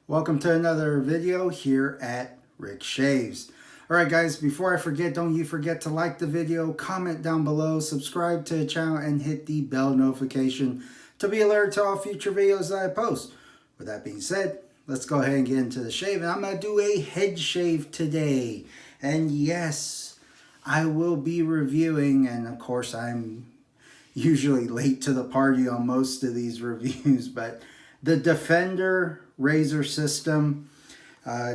Welcome to another video here at Rick Shaves. Alright guys, before I forget, don't you forget to like the video, comment down below, subscribe to the channel, and hit the bell notification to be alerted to all future videos that I post. With that being said, let's go ahead and get into the shave. And I'm going to do a head shave today. And yes, I will be reviewing, and of course I'm usually late to the party on most of these reviews, but the Defender razor system.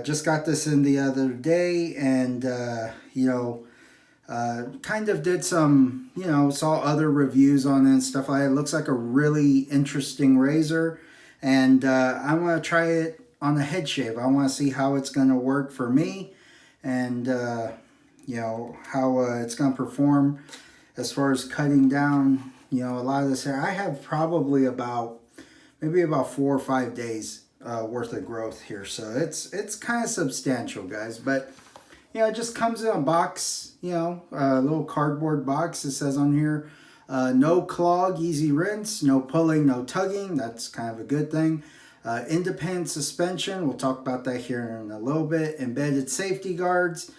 Just got this in the other day, and kind of did some, saw other reviews on it and stuff like that. It looks like a really interesting razor, and I want to try it on a head shave. I want to see how it's going to work for me, and how it's going to perform as far as cutting down, a lot of this hair. I have probably maybe about 4 or 5 days worth of growth here, so it's kind of substantial, guys. But it just comes in a box, a little cardboard box. It says on here, no clog, easy rinse, no pulling, no tugging. That's kind of a good thing. Independent suspension, we'll talk about that here in a little bit. Embedded safety guards,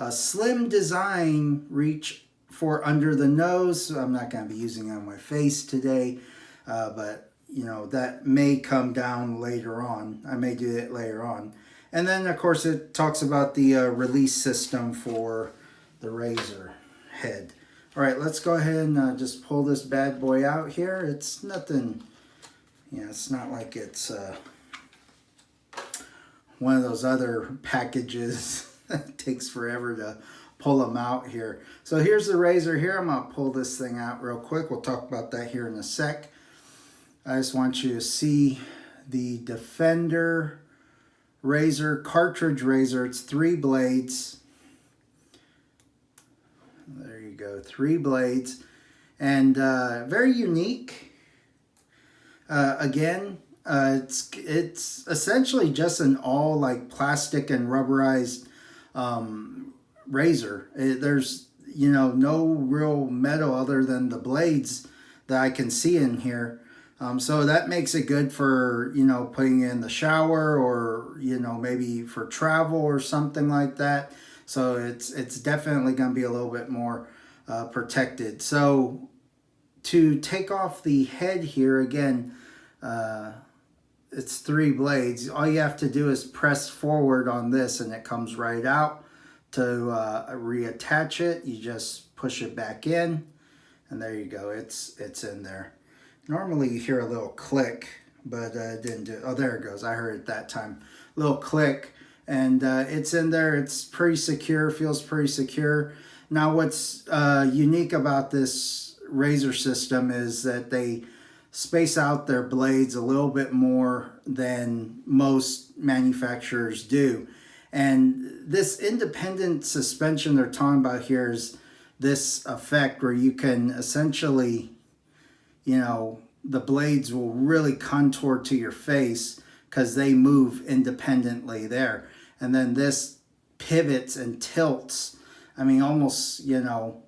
slim design, reach for under the nose. So I'm not going to be using it on my face today, but that may come down later on. I may do it later on. And then, of course, it talks about the release system for the razor head. All right, let's go ahead and just pull this bad boy out here. It's nothing, it's not like it's one of those other packages that takes forever to pull them out here. So here's the razor here. I'm going to pull this thing out real quick. We'll talk about that here in a sec. I just want you to see the Defender razor, cartridge razor. It's 3 blades. There you go, 3 blades. And very unique. Again, it's essentially just an all like plastic and rubberized razor. There's no real metal other than the blades that I can see in here. So that makes it good for, putting in the shower, or, maybe for travel or something like that. So it's definitely going to be a little bit more protected. So to take off the head here, again, it's 3 blades. All you have to do is press forward on this and it comes right out. To reattach it, you just push it back in, and there you go. It's in there. Normally you hear a little click, but it didn't do it. Oh, there it goes. I heard it that time. Little click, and it's in there. It's pretty secure, feels pretty secure. Now what's unique about this razor system is that they space out their blades a little bit more than most manufacturers do. And this independent suspension they're talking about here is this effect where you can essentially, the blades will really contour to your face because they move independently there. And then this pivots and tilts, almost,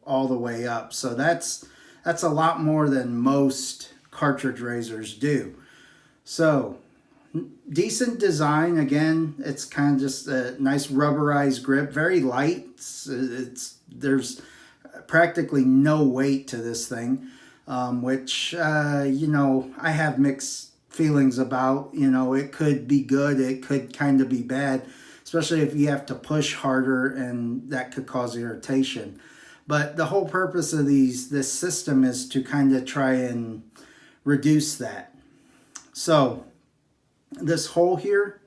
all the way up. So that's a lot more than most cartridge razors do. So decent design. Again, it's kind of just a nice rubberized grip, very light. There's practically no weight to this thing. Which, I have mixed feelings about. It could be good, it could kind of be bad, especially if you have to push harder, and that could cause irritation. But the whole purpose of this system is to kind of try and reduce that. So this hole here,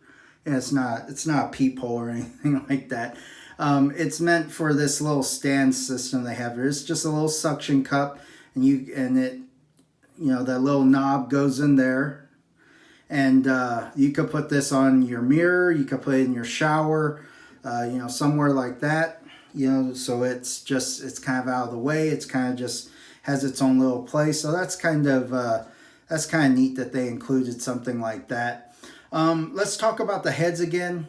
it's not a peephole or anything like that. It's meant for this little stand system they have here. It's just a little suction cup. And that little knob goes in there, and you could put this on your mirror, you could put it in your shower, somewhere like that, so it's kind of out of the way. It's kind of just has its own little place. So that's kind of neat that they included something like that. Let's talk about the heads again.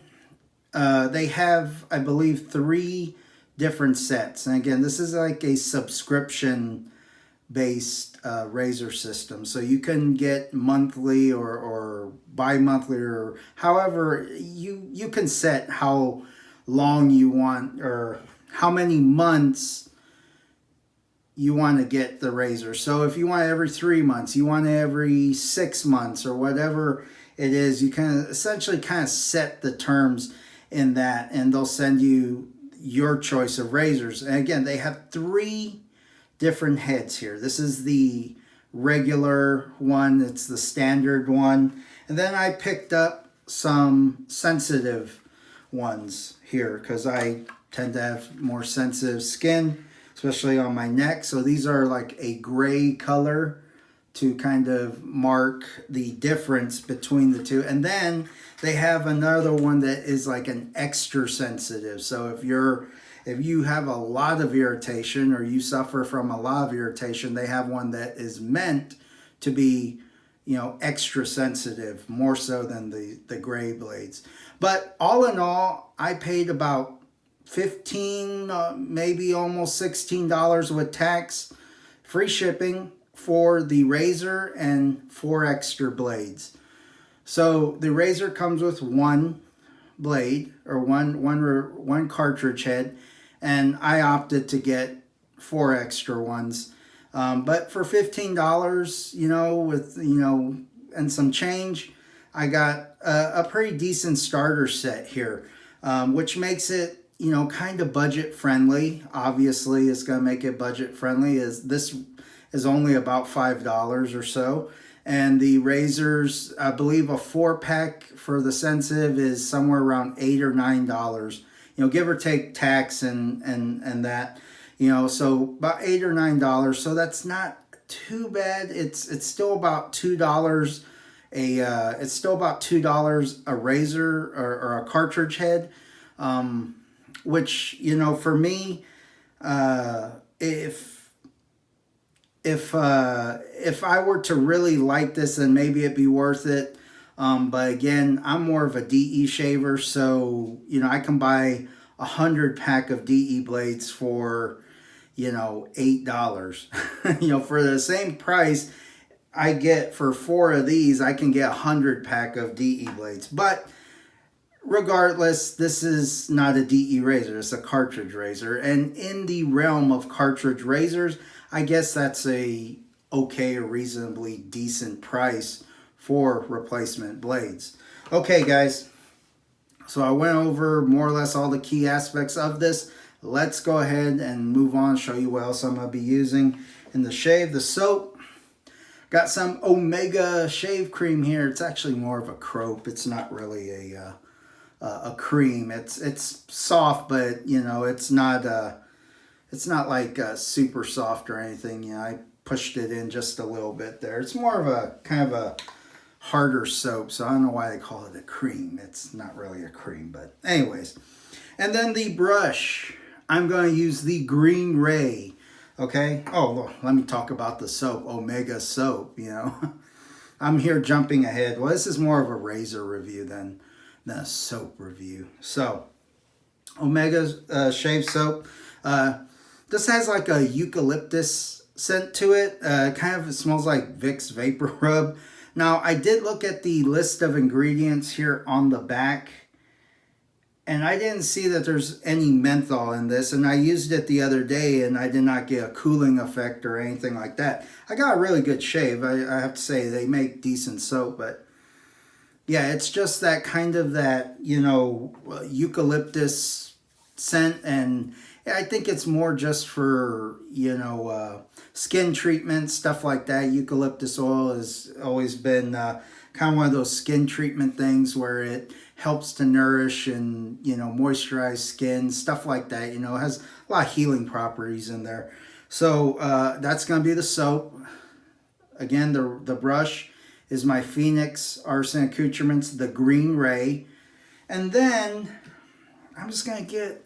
They have, I believe, 3 different sets, and again, this is like a subscription based razor system. So you can get monthly or bi-monthly, or however you can set how long you want or how many months you want to get the razor. So if you want every 3 months, you want every 6 months, or whatever it is, you can essentially kind of set the terms in that, and they'll send you your choice of razors. And again, they have 3 different heads here. This is the regular one, it's the standard one, and then I picked up some sensitive ones here because I tend to have more sensitive skin, especially on my neck. So these are like a gray color to kind of mark the difference between the two. And then they have another one that is like an extra sensitive. So if you have a lot of irritation, or you suffer from a lot of irritation, they have one that is meant to be, you know, extra sensitive, more so than the gray blades. But all in all, I paid about $15, maybe almost $16 with tax, free shipping for the razor and 4 extra blades. So the razor comes with 1 blade, or one cartridge head, and I opted to get 4 extra ones. But for $15, you know, with, you know, and some change, I got a pretty decent starter set here, which makes it, you know, kind of budget friendly. Obviously, it's going to make it budget friendly, as this is only about $5 or so. And the razors, I believe a 4-pack for the sensitive is somewhere around $8 or $9. You know, give or take tax and that, you know, so about $8 or $9. So that's not too bad. It's still about $2 it's still about $2 a razor or a cartridge head, which, you know, for me, if I were to really like this, then maybe it'd be worth it. But again, I'm more of a DE shaver, so, you know, I can buy 100-pack of DE blades for, you know, $8. You know, for the same price I get for 4 of these, I can get 100-pack of DE blades. But regardless, this is not a DE razor, it's a cartridge razor. And in the realm of cartridge razors, I guess that's a okay, or reasonably decent price for replacement blades. Okay, guys, so I went over more or less all the key aspects of this. Let's go ahead and move on, show you what else I'm going to be using in the shave. The soap, got some Omega shave cream here. It's actually more of a crope. It's not really a cream. It's soft, but, you know, it's not like super soft or anything. You know, I pushed it in just a little bit there. It's more of a kind of a harder soap, so I don't know why they call it a cream. It's not really a cream, but anyways. And then the brush, I'm going to use the Green Ray, okay? Oh, look, let me talk about the soap, Omega soap, you know. I'm here jumping ahead. Well, this is more of a razor review than a soap review. So, Omega shave soap. This has like a eucalyptus scent to it. Kind of, it smells like Vicks Vapor Rub. Now, I did look at the list of ingredients here on the back, and I didn't see that there's any menthol in this, and I used it the other day, and I did not get a cooling effect or anything like that. I got a really good shave. I have to say, they make decent soap, but yeah, it's just that kind of that, you know, eucalyptus scent, and I think it's more just for, you know, skin treatment, stuff like that. Eucalyptus oil has always been kind of one of those skin treatment things where it helps to nourish and, you know, moisturize skin, stuff like that. You know, it has a lot of healing properties in there. So that's going to be the soap. Again, the brush is my Phoenix Artisan Accoutrements, the Green Ray. And then I'm just going to get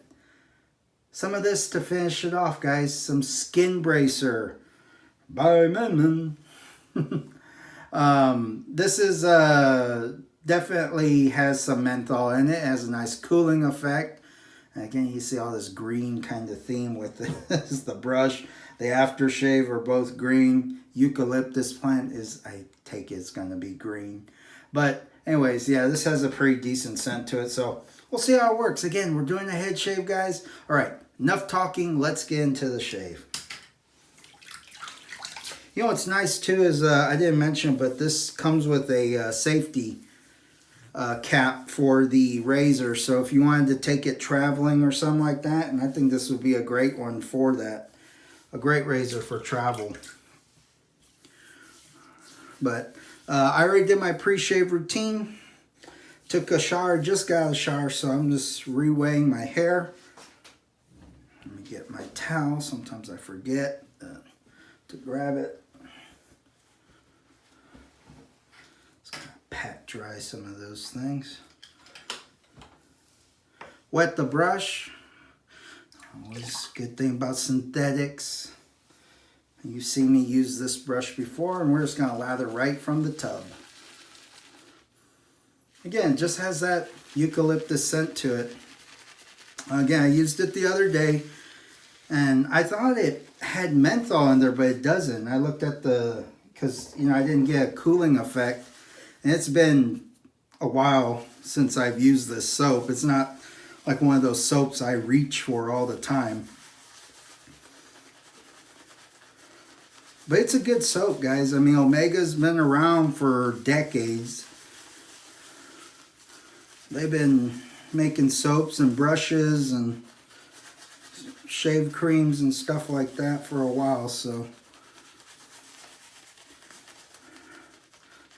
some of this to finish it off, guys. Some Skin Bracer by Menman. This is definitely has some menthol in it. It has a nice cooling effect. And again, you see all this green kind of theme with this, the brush. The aftershave are both green. Eucalyptus plant is, I take it's going to be green. But anyways, yeah, this has a pretty decent scent to it. So we'll see how it works. Again, we're doing a head shave, guys. All right, enough talking. Let's get into the shave. You know what's nice too is, I didn't mention, but this comes with a safety cap for the razor. So if you wanted to take it traveling or something like that, and I think this would be a great one for that. A great razor for travel. But I already did my pre-shave routine. Took a shower, just got out of the shower, so I'm just re-weighing my hair. Let me get my towel. Sometimes I forget to grab it. Just gonna pat dry some of those things. Wet the brush. Always a good thing about synthetics. You've seen me use this brush before, and we're just going to lather right from the tub. Again, just has that eucalyptus scent to it. Again, I used it the other day, and I thought it had menthol in there, but it doesn't. I looked at because, you know, I didn't get a cooling effect, and it's been a while since I've used this soap. It's not like one of those soaps I reach for all the time. But it's a good soap, guys. I mean, Omega's been around for decades. They've been making soaps and brushes and shave creams and stuff like that for a while, so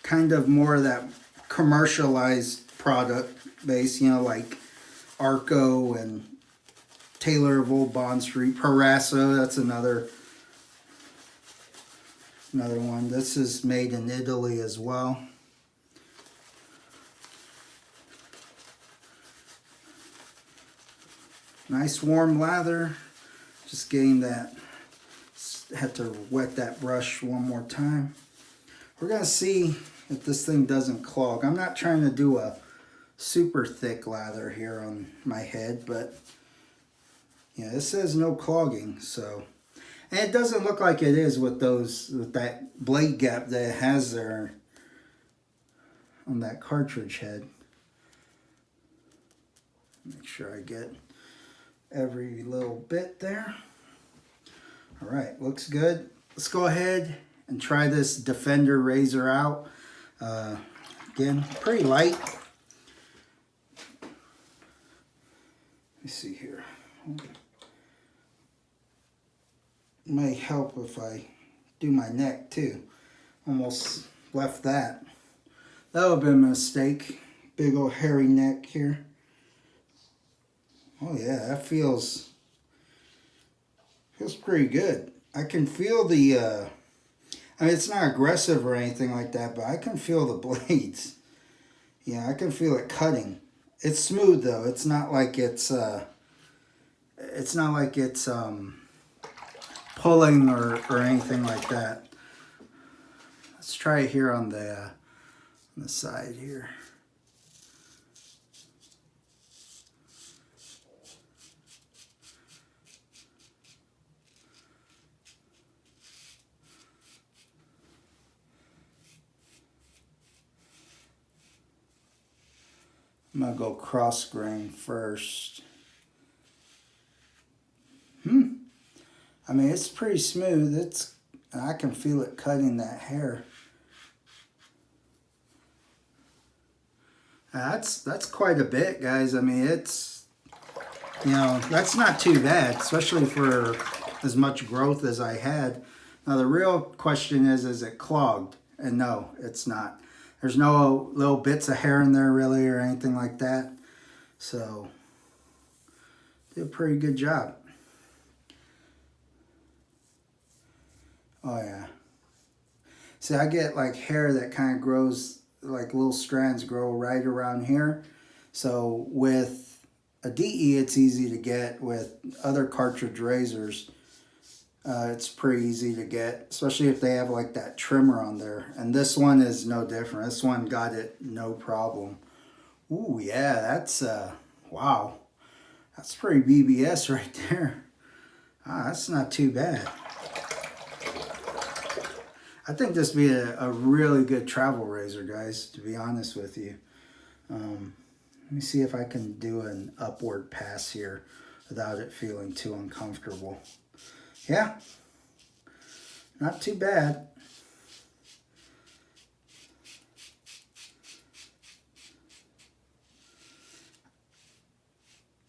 kind of more of that commercialized product base, you know, like Arco and Taylor of Old Bond Street. Parasso, that's another one. This is made in Italy as well. Nice warm lather. Just getting that, had to wet that brush one more time. We're going to see if this thing doesn't clog. I'm not trying to do a super thick lather here on my head, but yeah, it says no clogging, so. And it doesn't look like it is with that blade gap that it has there on that cartridge head. Make sure I get every little bit there. All right, looks good. Let's go ahead and try this Defender razor out. Again, pretty light. Let me see here. May help if I do my neck too. Almost left that. That would have been a mistake. Big old hairy neck here. Oh yeah, that feels pretty good. I can feel the, I mean, it's not aggressive or anything like that, but I can feel the blades. Yeah, I can feel it cutting. It's smooth though. It's not like it's pulling or anything like that. Let's try it here on the side here. I'm gonna go cross grain first. I mean, it's pretty smooth. I can feel it cutting that hair. That's quite a bit, guys. I mean, it's, you know, that's not too bad, especially for as much growth as I had. Now, the real question is it clogged? And no, it's not. There's no little bits of hair in there really or anything like that. So, did a pretty good job. Oh yeah. See, I get like hair that kind of grows, like little strands grow right around here. So with a DE, it's easy to get. With other cartridge razors, it's pretty easy to get, especially if they have like that trimmer on there. And this one is no different. This one got it no problem. Ooh, yeah, that's, wow. That's pretty BBS right there. Ah, that's not too bad. I think this would be a really good travel razor, guys, to be honest with you. Let me see if I can do an upward pass here without it feeling too uncomfortable. Yeah, not too bad.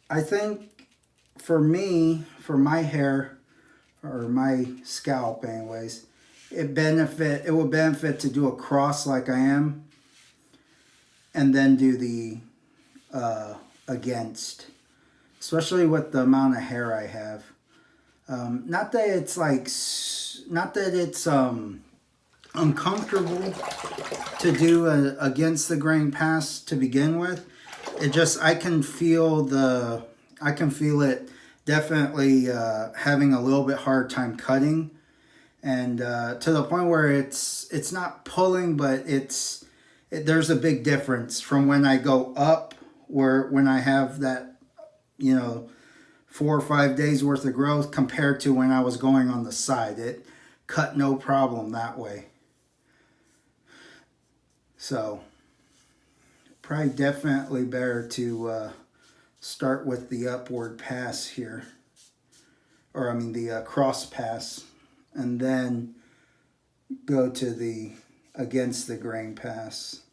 I think for me, for my hair, or my scalp anyways, it would benefit to do a cross like I am, and then do the against, especially with the amount of hair I have. Not that it's like, not that it's uncomfortable to do a against the grain pass to begin with. It just, I can feel it definitely having a little bit hard time cutting, and to the point where it's not pulling, but there's a big difference from when I go up, when I have that, 4 or 5 days worth of growth, compared to when I was going on the side. It cut no problem that way. So probably definitely better to start with the upward pass here, or I mean the cross pass, and then go to the against the grain pass.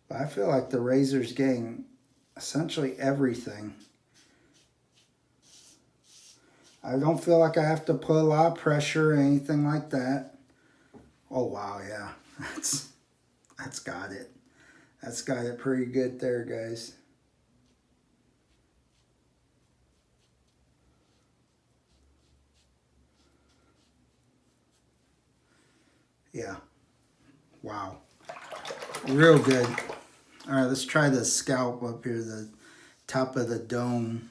But I feel like the razor's getting essentially everything. I don't feel like I have to put a lot of pressure or anything like that. Oh wow, yeah. That's got it. That's got it pretty good there, guys. Yeah. Wow. Real good. All right, let's try the scalp up here, the top of the dome.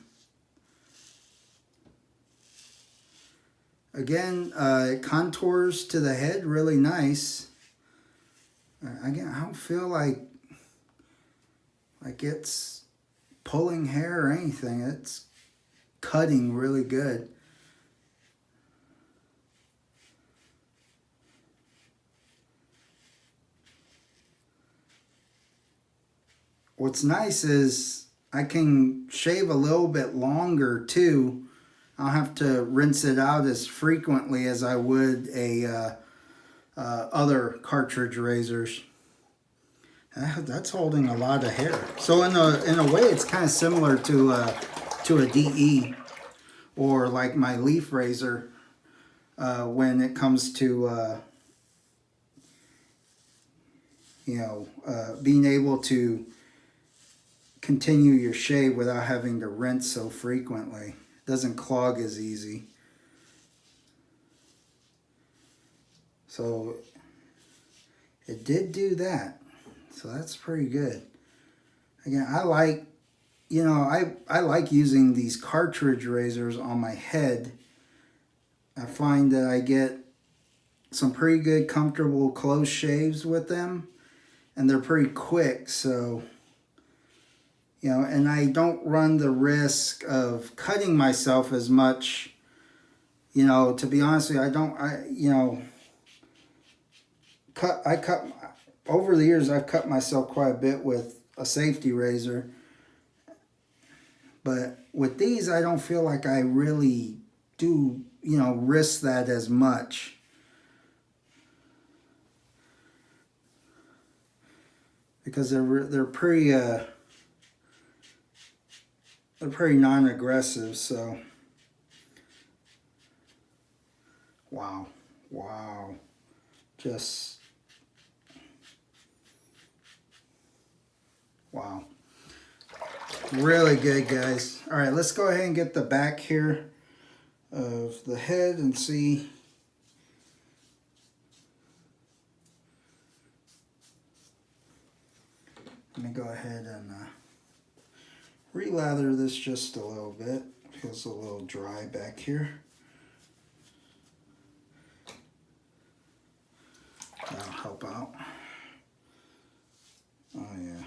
Again, it contours to the head really nice. Again, I don't feel like it's pulling hair or anything. It's cutting really good. What's nice is I can shave a little bit longer too. I'll have to rinse it out as frequently as I would other cartridge razors. That's holding a lot of hair. So in a way, it's kind of similar to a DE, or like my leaf razor when it comes to being able to continue your shave without having to rinse so frequently. It doesn't clog as easy. So it did do that. So that's pretty good. Again, I like, I like using these cartridge razors on my head. I find that I get some pretty good, comfortable, close shaves with them, and they're pretty quick. So, and I don't run the risk of cutting myself as much. To be honest with you, I cut over the years. I've cut myself quite a bit with a safety razor, but with these, I don't feel like I really do, risk that as much. Because they're pretty non-aggressive. So wow, just wow, really good, guys. All right, let's go ahead and get the back here of the head and see. Let me go ahead and relather this just a little bit. Feels a little dry back here. That'll help out. Oh yeah.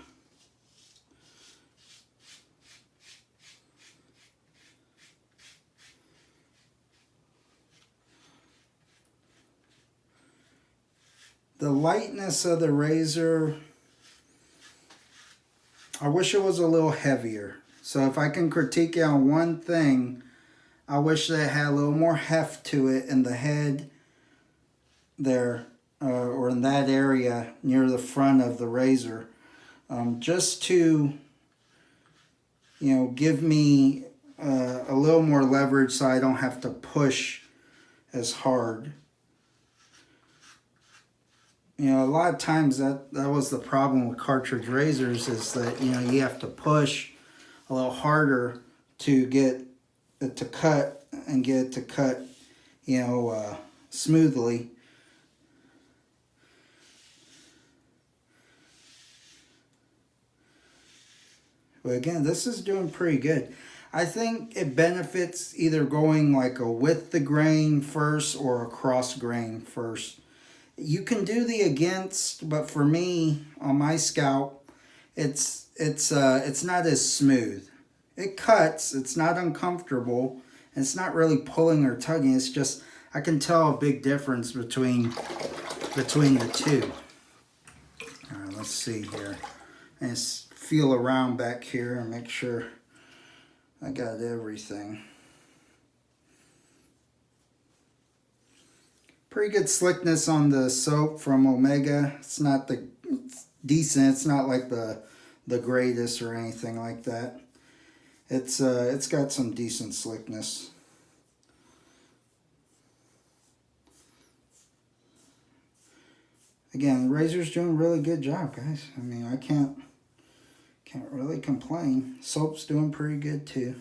The lightness of the razor, I wish it was a little heavier. So if I can critique it on one thing, I wish that it had a little more heft to it in the head there, or in that area near the front of the razor, just to, you know, give me a little more leverage so I don't have to push as hard. You know, a lot of times that was the problem with cartridge razors, is that, you know, you have to push a little harder to get it to cut and get it to cut, you know, smoothly. But again, this is doing pretty good. I think it benefits either going like a with the grain first or a cross grain first. You can do the against, but for me, on my scalp, it's not as smooth. It cuts, it's not uncomfortable, and it's not really pulling or tugging. It's just, I can tell a big difference between the two. All right, let's see here. And just feel around back here and make sure I got everything. Pretty good slickness on the soap from Omega. It's not it's decent. It's not like the greatest or anything like that. It's got some decent slickness. Again, Razor's doing a really good job, guys. I mean, I can't really complain. Soap's doing pretty good too.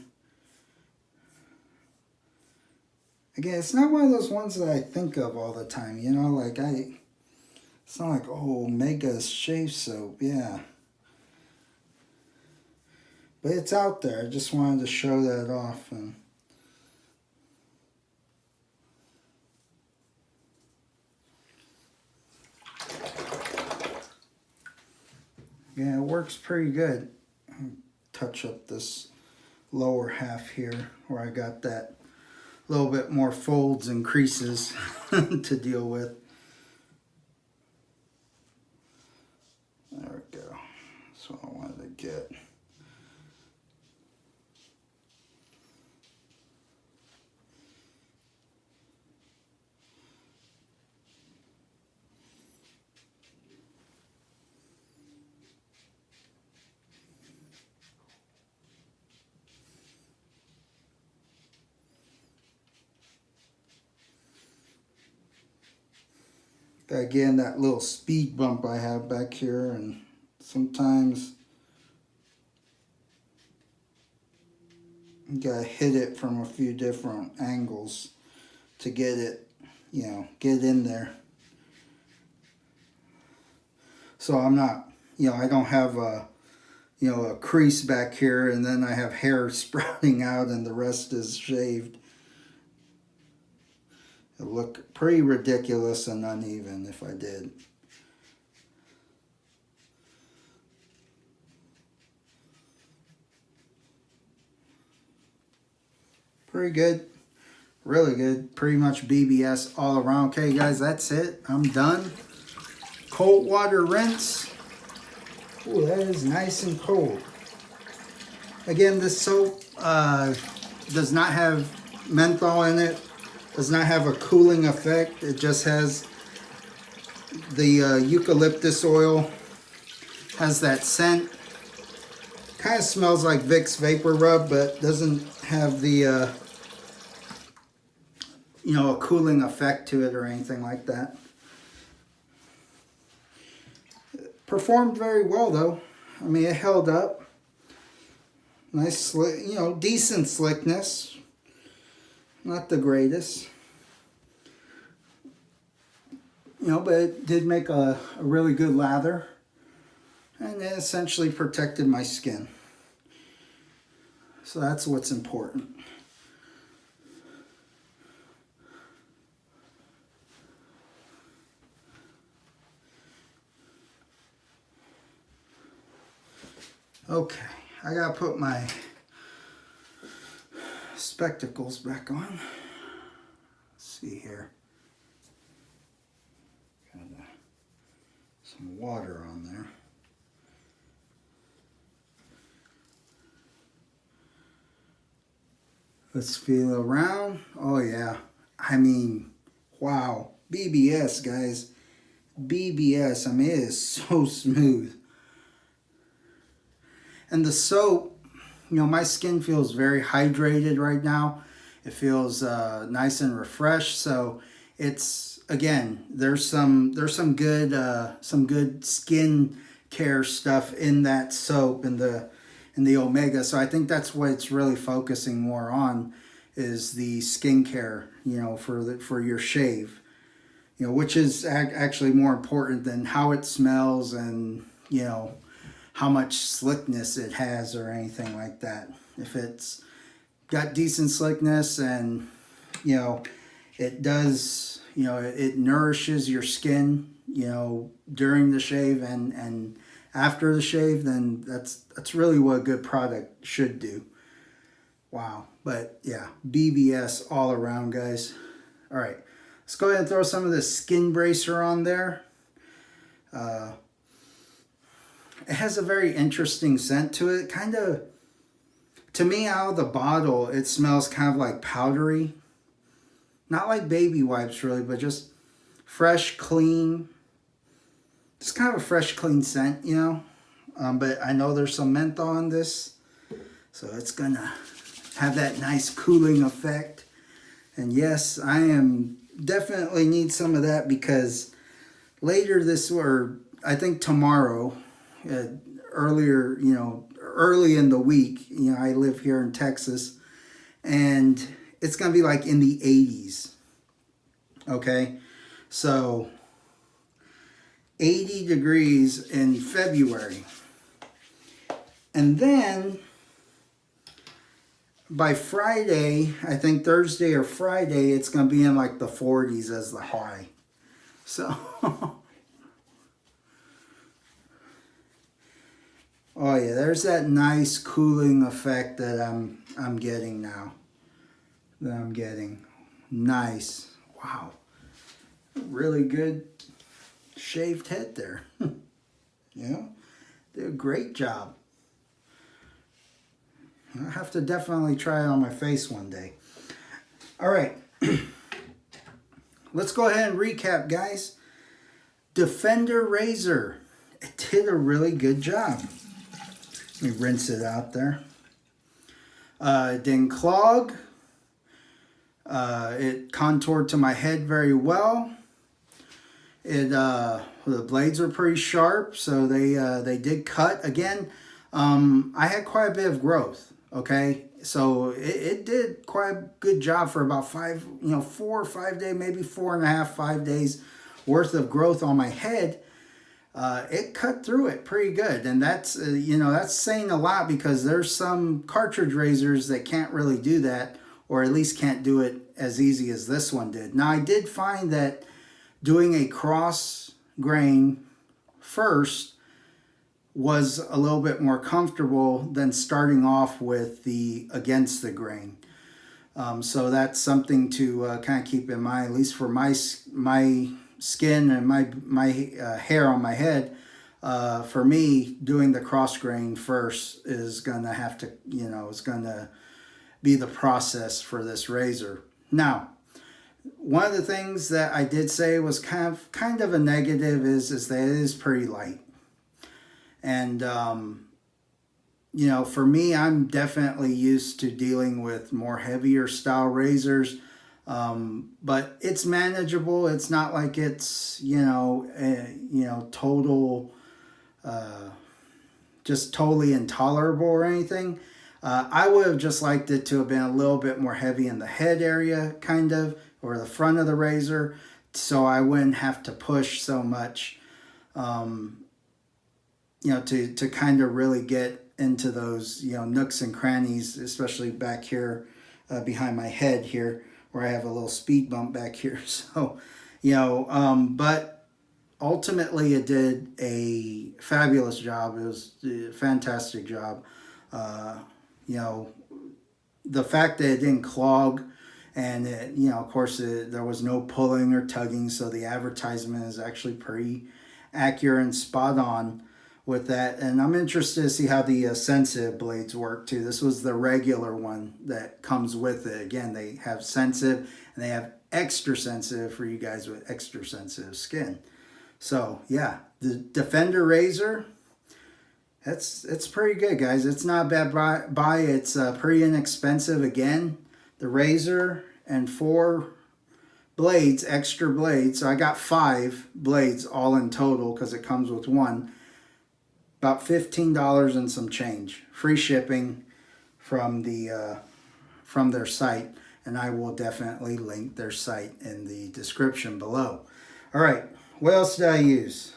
Again, it's not one of those ones that I think of all the time, you know, like it's not like, oh, Omega shave soap, yeah. But it's out there. I just wanted to show that off. And yeah, it works pretty good. Touch up this lower half here where I got that little bit more folds and creases to deal with. There we go. That's what I wanted to get. Again, that little speed bump I have back here, and sometimes you gotta hit it from a few different angles to get it, you know, get in there. So I'm not, you know, I don't have a, you know, a crease back here and then I have hair sprouting out and the rest is shaved. It would look pretty ridiculous and uneven if I did. Pretty good. Really good. Pretty much BBS all around. Okay, guys, that's it. I'm done. Cold water rinse. Ooh, that is nice and cold. Again, this soap does not have menthol in it. Does not have a cooling effect. It just has the eucalyptus oil. Has that scent. Kind of smells like Vicks Vapor Rub, but doesn't have the you know, a cooling effect to it or anything like that. Performed very well though. I mean, it held up. Nice, you know, decent slickness. Not the greatest. You know, but it did make a really good lather. And it essentially protected my skin. So that's what's important. Okay, I gotta put my spectacles back on. Let's see here. Gotta some water on there. Let's feel around. Oh yeah. I mean, wow. BBS, guys. BBS. I mean, it is so smooth. And the soap, you know, my skin feels very hydrated right now. It feels nice and refreshed. So it's, again, there's some good skin care stuff in that soap and the omega. So I think that's what it's really focusing more on, is the skincare, you know, for your shave, you know, which is actually more important than how it smells and, you know, how much slickness it has or anything like that. If it's got decent slickness and, you know, it does, you know, it nourishes your skin, you know, during the shave and after the shave, then that's really what a good product should do. Wow. But yeah, BBS all around, guys. All right, let's go ahead and throw some of this skin bracer on there. It has a very interesting scent to it. Kind of, to me, out of the bottle, it smells kind of like powdery. Not like baby wipes, really, but just fresh, clean. Just kind of a fresh, clean scent, you know. But I know there's some menthol in this, so it's going to have that nice cooling effect. And yes, I am definitely need some of that, because later this, or I think tomorrow, earlier, you know, early in the week, you know, I live here in Texas, and it's going to be like in the 80s. Okay. So 80 degrees in February. And then by Friday, I think Thursday or Friday, it's going to be in like the 40s as the high. So oh yeah, there's that nice cooling effect that I'm getting now. That I'm getting. Nice. Wow. Really good shaved head there. You know, did a great job. I'll have to definitely try it on my face one day. All right. Let's go ahead and recap, guys. Defender razor. It did a really good job. Let me rinse it out there. It didn't clog. It contoured to my head very well. The blades were pretty sharp, so they did cut. Again, I had quite a bit of growth. Okay, so it did quite a good job for about 4 or 5 days, maybe 4.5, 5 days worth of growth on my head. It cut through it pretty good, and that's that's saying a lot, because there's some cartridge razors that can't really do that, or at least can't do it as easy as this one did. Now, I did find that doing a cross grain first was a little bit more comfortable than starting off with the against the grain. So that's something to kind of keep in mind, at least for my skin and my hair on my head. For me, doing the cross grain first is gonna have to, it's gonna be the process for this razor. Now, one of the things that I did say was kind of a negative is that it is pretty light. And, for me, I'm definitely used to dealing with more heavier style razors. But it's manageable. It's not like it's, total, just totally intolerable or anything. I would have just liked it to have been a little bit more heavy in the head area, kind of, or the front of the razor, so I wouldn't have to push so much, to kind of really get into those, nooks and crannies, especially back here behind my head here, where I have a little speed bump back here. So, but ultimately it did a fabulous job. It was a fantastic job. The fact that it didn't clog, and of course there was no pulling or tugging, so the advertisement is actually pretty accurate and spot on with that. And I'm interested to see how the sensitive blades work too. This was the regular one that comes with it. Again, they have sensitive and they have extra sensitive for you guys with extra sensitive skin. So yeah, the Defender razor, it's pretty good, guys. It's not a bad buy. It's pretty inexpensive. Again, the razor and 4 blades, extra blades. So I got 5 blades all in total because it comes with one. About $15 and some change. Free shipping from their site, and I will definitely link their site in the description below. All right, what else did I use?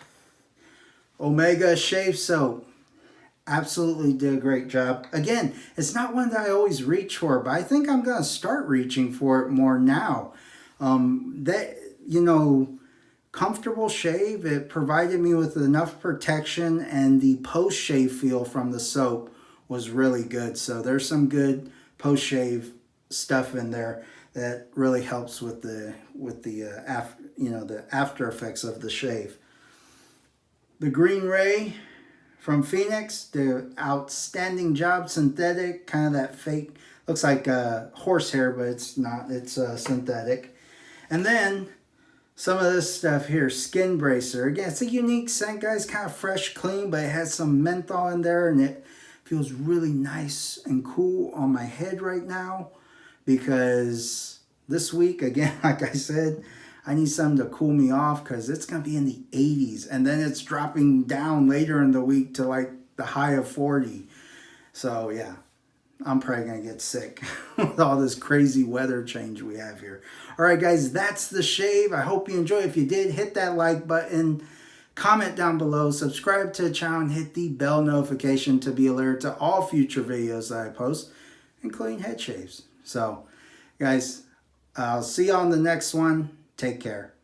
Omega Shave Soap. Absolutely did a great job. Again, it's not one that I always reach for, but I think I'm going to start reaching for it more now. Comfortable shave. It provided me with enough protection, and the post-shave feel from the soap was really good. So there's some good post-shave stuff in there that really helps with the after effects of the shave. The Green Ray from Phoenix, the outstanding job. Synthetic, kind of that fake, looks like horsehair, but it's not. It's synthetic. And then some of this stuff here, Skin Bracer. Again, it's a unique scent, guys. Kind of fresh, clean, but it has some menthol in there, and it feels really nice and cool on my head right now. Because this week, again, like I said, I need something to cool me off because it's going to be in the 80s. And then it's dropping down later in the week to like the high of 40. So, yeah, I'm probably going to get sick with all this crazy weather change we have here. All right, guys, that's the shave. I hope you enjoyed. If you did, hit that like button. Comment down below. Subscribe to the channel and hit the bell notification to be alerted to all future videos that I post, including head shaves. So, guys, I'll see you on the next one. Take care.